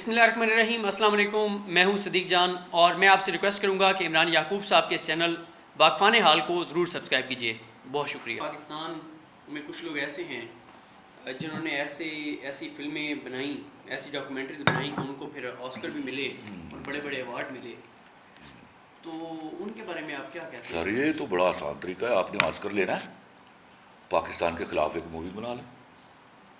بسم اللہ الرحمن الرحیم. السلام علیکم. میں ہوں صدیق جان اور میں آپ سے ریکویسٹ کروں گا کہ عمران یعقوب صاحب کے اس چینل واقفان حال کو ضرور سبسکرائب کیجیے. بہت شکریہ. پاکستان میں کچھ لوگ ایسے ہیں جنہوں نے ایسی فلمیں بنائیں، ایسی ڈاکومنٹریز بنائیں کہ ان کو پھر آسکر بھی ملے اور بڑے بڑے ایوارڈ ملے. تو ان کے بارے میں آپ کیا کہتے ہیں؟ سر یہ تو بڑا آسان طریقہ ہے. آپ نے آسکر لینا ہے، پاکستان کے خلاف ایک مووی بنا لیں.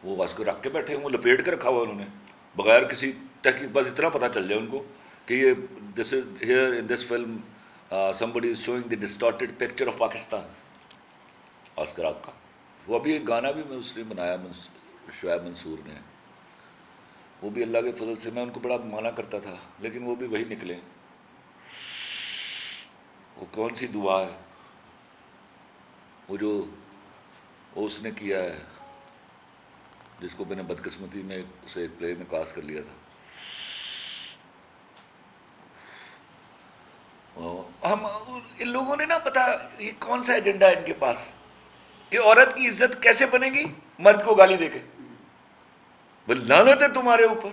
وہ آسکر رکھ کے بیٹھے ہیں، وہ لپیٹ کے رکھا ہوا انہوں نے بغیر کسی تحقیق. بس اتنا پتہ چل جائے ان کو کہ یہ this is here in this film somebody is showing the distorted picture of Pakistan. Oscar آپ کا. وہ ابھی ایک گانا بھی میں اس نے بنایا شعیب منصور نے، وہ بھی اللہ کے فضل سے. میں ان کو بڑا مانا کرتا تھا لیکن وہ بھی وہی نکلے. وہ کون سی دعا ہے وہ جو اس نے کیا ہے، جس کو میں نے بدقسمتی میں اسے ایک پلے میں کاسٹ کر لیا تھا. ہم ان لوگوں نے نا پتا یہ کون سا ایجنڈا ہے ان کے پاس کہ عورت کی عزت کیسے بنے گی؟ مرد کو گالی دے کے. لعنت ہے تمہارے اوپر.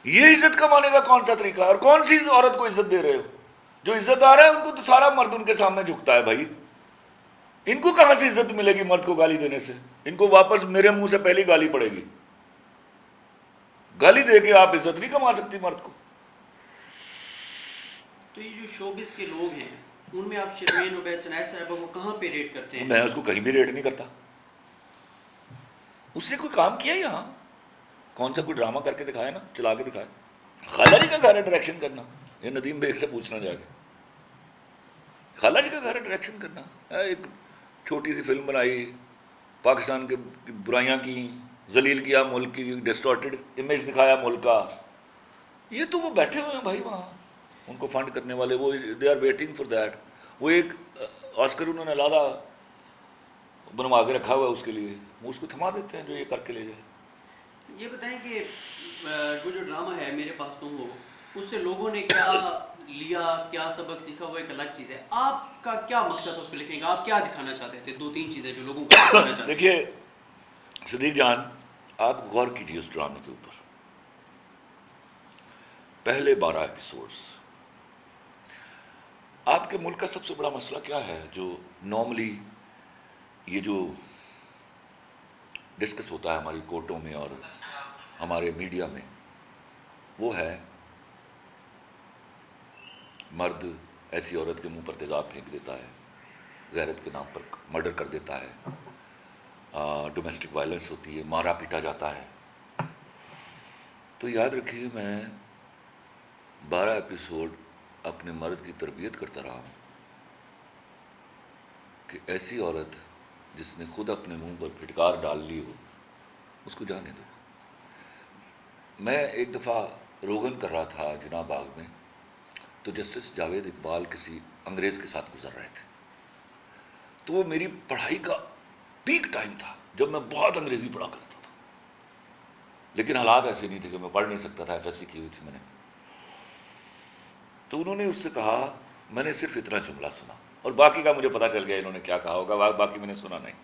یہ عزت کمانے کا کون سا طریقہ ہے؟ اور کون سی عورت کو عزت دے رہے ہو؟ جو عزت آ رہا ہے ان کو تو سارا مرد ان کے سامنے جھکتا ہے. بھائی ان کو کہاں سے عزت ملے گی مرد کو گالی دینے سے؟ ان کو واپس میرے منہ سے پہلی گالی پڑے گی. گالی دے کے آپ عزت نہیں کما سکتی مرد کو. تو یہ جو شوبز کے لوگ ہیں ان میں آپ شرمین عبید چنائے صاحبہ کو کہاں پہ ریٹ کرتے ہیں؟ میں اس کو کہیں بھی ریٹ نہیں کرتا. اس نے کوئی کام کیا یہاں؟ کون سا کوئی ڈرامہ کر کے دکھایا نا، چلا کے دکھایا. خالہ جی کا گھر ہے ڈائریکشن کرنا، یہ ندیم بیگ سے پوچھنا جا کے. خالہ جی کا گھر ہے ڈائریکشن کرنا. ایک چھوٹی سی فلم بنائی، پاکستان کی برائیاں کی، ذلیل کیا ملک کی، ڈسٹارٹیڈ امیج دکھایا ملک کا. یہ تو وہ بیٹھے ہوئے ہیں بھائی وہاں، ان کو فنڈ کرنے والے، وہ they are waiting for that. وہ ایک آسکر انہوں نے لادا بنوا کے رکھا ہوا ہے اس کے لیے، وہ اس کو تھما دیتے ہیں جو یہ کر کے لے جائے. یہ بتائیں کہ وہ جو ڈرامہ ہے میرے پاس تم ہو، اس سے لوگوں نے کیا لیا، کیا سبق سیکھا، وہ ایک الگ چیز ہے. آپ کا کیا مقصد تھا اس کو لکھنے کا؟ آپ کیا دکھانا چاہتے تھے؟ 2-3 چیزیں جو لوگوں کو دکھانا چاہتے تھے. دیکھیے صدیق جان، آپ غور کیجیے اس ڈرامے کے اوپر. پہلے 12 ایپیسوڈز. آپ کے ملک کا سب سے بڑا مسئلہ کیا ہے جو نارملی یہ جو ڈسکس ہوتا ہے ہماری کورٹوں میں اور ہمارے میڈیا میں؟ وہ ہے مرد ایسی عورت کے منہ پر تیزاب پھینک دیتا ہے، غیرت کے نام پر مرڈر کر دیتا ہے، ڈومیسٹک وائلنس ہوتی ہے، مارا پیٹا جاتا ہے. تو یاد رکھیے میں 12 ایپیسوڈ اپنے مرد کی تربیت کرتا رہا ہوں کہ ایسی عورت جس نے خود اپنے منہ پر پھٹکار ڈال لی ہو اس کو جانے دو. میں ایک دفعہ روغن کر رہا تھا جناب باغ میں، تو جسٹس جاوید اقبال کسی انگریز کے ساتھ گزر رہے تھے. تو وہ میری پڑھائی کا پیک ٹائم تھا جب میں بہت انگریزی پڑھا کرتا تھا، لیکن حالات ایسے نہیں تھے کہ میں پڑھ نہیں سکتا تھا، ایف ایس سی کی ہوئی تھی میں نے. تو انہوں نے اس سے کہا، میں نے صرف اتنا جملہ سنا اور باقی کا مجھے پتا چل گیا انہوں نے کیا کہا ہوگا، باقی میں نے سنا نہیں.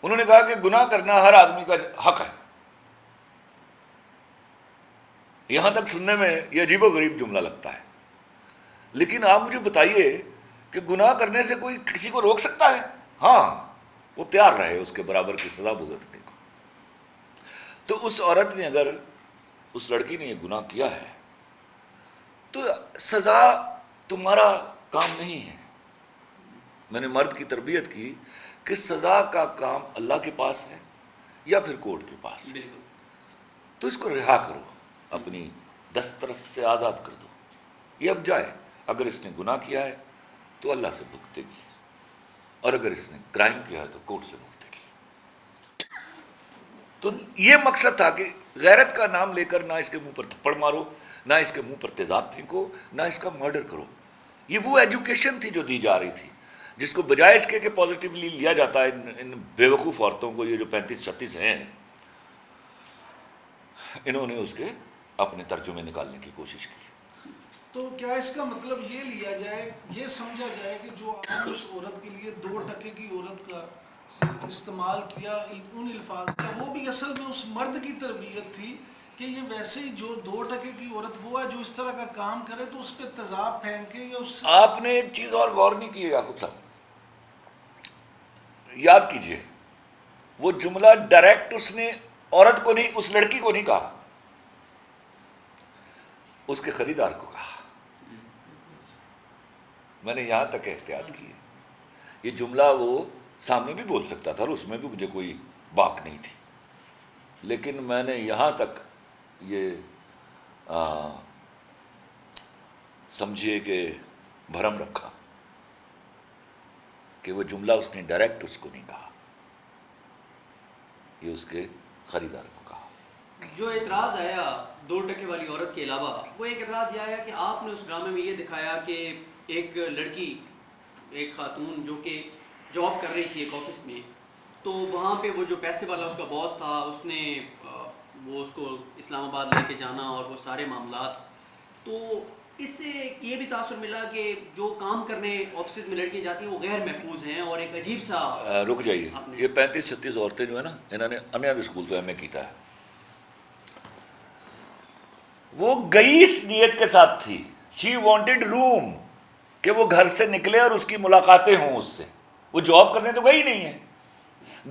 انہوں نے کہا کہ گناہ کرنا ہر آدمی کا حق ہے. یہاں تک سننے میں یہ عجیب و غریب جملہ لگتا ہے، لیکن آپ مجھے بتائیے کہ گناہ کرنے سے کوئی کسی کو روک سکتا ہے؟ ہاں، وہ تیار رہے اس کے برابر کی سزا بھگتنے کو. تو اس عورت نے، اگر اس لڑکی نے یہ گناہ کیا ہے تو سزا تمہارا کام نہیں ہے. میں نے مرد کی تربیت کی کہ سزا کا کام اللہ کے پاس ہے یا پھر کورٹ کے پاس. بالکل. تو اس کو رہا کرو، اپنی دسترس سے آزاد کر دو. یہ اب جائے، اگر اس نے گناہ کیا ہے تو اللہ سے بھگتے گی، اور اگر اس نے کرائم کیا ہے تو کورٹ سے بھگتے گی. تو یہ مقصد تھا کہ غیرت کا نام لے کر نہ اس کے منہ پر تھپڑ مارو، نہ اس کے منہ پر تیزاب پھینکو، نہ اس کا مرڈر کرو. یہ وہ ایجوکیشن تھی جو دی جا رہی تھی، جس کو بجائے اس کے کہ پازیٹیولی لیا جاتا ہے. ان بیوقوف عورتوں کو، یہ جو 35-36 ہیں، انہوں نے اس کے اپنے ترجمے نکالنے کی کوشش کی. تو کیا اس کا مطلب یہ لیا جائے، یہ سمجھا جائے کہ جو آدمی اس عورت کے لیے 2 ٹکے کی عورت کا استعمال کیا ان الفاظ کا، وہ بھی اصل میں اس مرد کی تربیت تھی کہ یہ ویسے ہی جو 2% کی عورت وہ ہے جو اس طرح کا کام کرے تو اس پہ تیزاب پھینکے یا اس سے آپ نے ایک چیز اور غور نہیں کی ہے یعقوب صاحب، یاد کیجئے وہ جملہ ڈائریکٹ اس نے عورت کو نہیں، اس لڑکی کو نہیں کہا، اس کے خریدار کو کہا. میں نے یہاں تک احتیاط کی ہے. یہ جملہ وہ سامنے بھی بول سکتا تھا اور اس میں بھی مجھے کوئی باک نہیں تھی، لیکن میں نے یہاں تک یہ سمجھیے کہ بھرم رکھا کہ وہ جملہ اس نے ڈائریکٹ اس کو نہیں کہا، یہ اس کے خریدار کو کہا. جو اعتراض آیا 2% والی عورت کے علاوہ، وہ ایک اعتراض یہ آیا کہ آپ نے اس ڈرامے میں یہ دکھایا کہ ایک لڑکی، ایک خاتون جو کہ جاب کر رہی تھی ایک آفس میں، تو وہاں پہ وہ جو پیسے والا اس کا باس تھا، اس نے وہ اس کو اسلام آباد لے کے جانا اور وہ سارے معاملات. تو اس سے یہ بھی تاثر ملا کہ جو کام کرنے آفسز میں لڑکیاں جاتی ہیں وہ غیر محفوظ ہیں اور ایک عجیب سا. رک جائیے، یہ 35-36 عورتیں جو ہیں نا، انہوں نے انیاد اسکول تو ایم اے کیتا ہے، وہ گئی اس نیت کے ساتھ تھی، شی وانٹڈ روم، کہ وہ گھر سے نکلے اور اس کی ملاقاتیں ہوں اس سے. وہ جاب کرنے تو گئی نہیں ہے.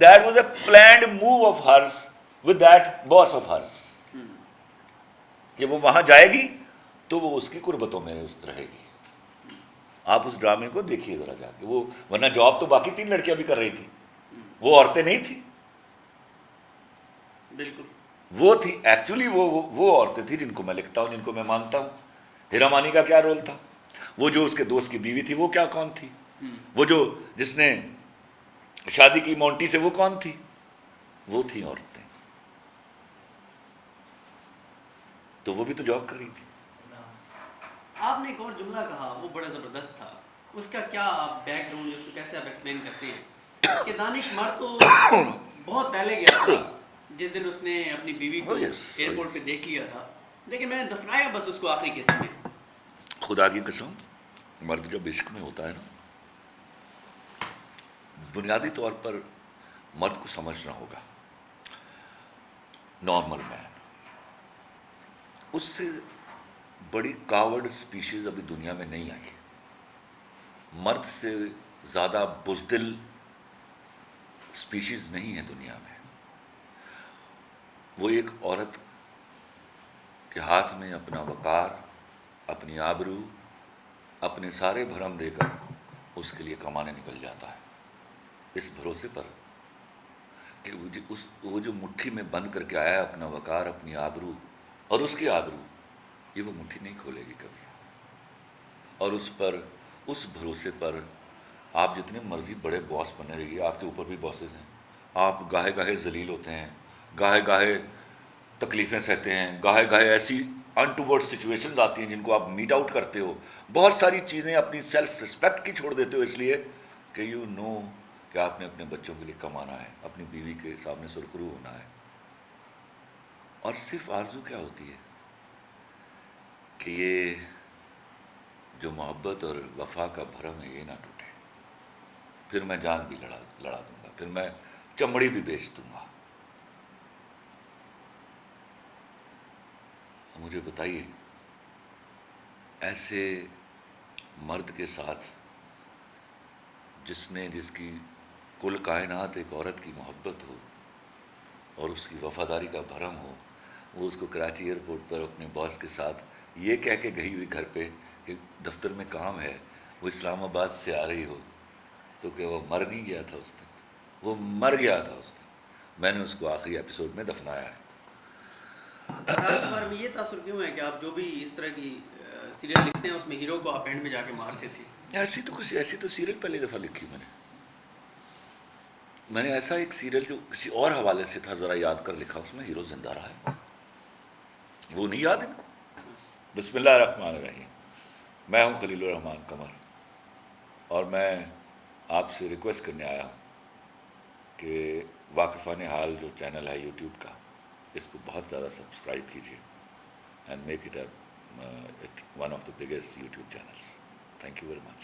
That was a planned move of ہرس ود دیٹ باس آف ہرس، کہ وہ وہاں جائے گی تو وہ اس کی قربتوں میں رہے گی. آپ اس ڈرامے کو دیکھیے ذرا جا کے، وہ ورنہ جاب تو باقی 3 لڑکیاں بھی کر رہی تھی، وہ عورتیں نہیں تھیں. بالکل وہ تھی ایکچولی وہ عورتیں تھیں جن کو میں لکھتا ہوں، جن کو میں مانتا ہوں. ہیرا مانی کا کیا رول تھا؟ وہ جو اس کے دوست کی بیوی تھی وہ کیا کون تھی؟ وہ جو جس نے شادی کی مونٹی سے وہ کون تھی؟ وہ تھی عورتیں. تو وہ بھی تو جاب کر رہی تھی. آپ نے ایک اور جملہ کہا وہ بڑا زبردست تھا، اس کا کیا آپ بیک گراؤنڈ، اس کو کیسے آپ ایکسپلین کرتے ہیں کہ دانش مر تو بہت پہلے گیا تھا، جس دن اس نے اپنی بیوی کو ایئرپورٹ پہ دیکھ لیا تھا، لیکن میں نے دفنایا بس اس کو آخری قسط میں. خدا کی قسم، مرد جب عشق میں ہوتا ہے نا، بنیادی طور پر مرد کو سمجھنا ہوگا، نارمل مین، اس سے بڑی کاورڈ سپیشیز ابھی دنیا میں نہیں آئی. مرد سے زیادہ بزدل سپیشیز نہیں ہے دنیا میں. وہ ایک عورت کے ہاتھ میں اپنا وقار، اپنی آبرو، اپنے سارے بھرم دے کر اس کے لیے کمانے نکل جاتا ہے، اس بھروسے پر کہ وہ جو مٹھی میں بند کر کے آیا ہے اپنا وقار، اپنی آبرو اور اس کی آبرو، یہ وہ مٹھی نہیں کھولے گی کبھی. اور اس بھروسے پر آپ جتنے مرضی بڑے باس بنے رہیے، آپ کے اوپر بھی باسز ہیں، آپ گاہے گاہے ذلیل ہوتے ہیں، گاہے گاہے تکلیفیں سہتے ہیں، گاہے گاہے ایسی انٹوورڈ سچویشنز آتی ہیں جن کو آپ میٹ آؤٹ کرتے ہو، بہت ساری چیزیں اپنی سیلف رسپیکٹ کی چھوڑ دیتے ہو اس لیے کہ یو نو کہ آپ نے اپنے بچوں کے لیے کمانا ہے، اپنی بیوی کے سامنے سرخرو ہونا ہے. اور صرف آرزو کیا ہوتی ہے کہ یہ جو محبت اور وفا کا بھرم ہے یہ نہ ٹوٹے، پھر میں جان بھی لڑا دوں گا، پھر میں چمڑی بھی بیچ دوں گا. مجھے بتائیے ایسے مرد کے ساتھ جس کی کل کائنات ایک عورت کی محبت ہو اور اس کی وفاداری کا بھرم ہو، وہ اس کو کراچی ایئرپورٹ پر اپنے باس کے ساتھ یہ کہہ کے گئی ہوئی گھر پہ کہ دفتر میں کام ہے، وہ اسلام آباد سے آ رہی ہو، تو کہ وہ مر نہیں گیا تھا اس دن، وہ مر گیا تھا اس دن. میں نے اس کو آخری ایپیسوڈ میں دفنایا ہے. آپ بار میں یہ تاثر کیوں ہے کہ آپ جو بھی اس طرح کی سیریل لکھتے ہیں اس میں ہیرو کو آپ اینڈ میں جا کے مارتے تھے؟ ایسی تو سیریل پہلی دفعہ لکھی میں نے ایسا ایک سیریل جو کسی اور حوالے سے تھا ذرا یاد کر لکھا، اس میں ہیرو زندہ رہا ہے، وہ نہیں یاد ان کو. بسم اللہ الرحمن الرحیم. میں ہوں خلیل الرحمان قمر، اور میں آپ سے ریکویسٹ کرنے آیا ہوں کہ واقفان حال جو چینل ہے یوٹیوب کا، اس کو بہت زیادہ سبسکرائب کیجیے and make it one of the biggest YouTube channels. Thank you very much.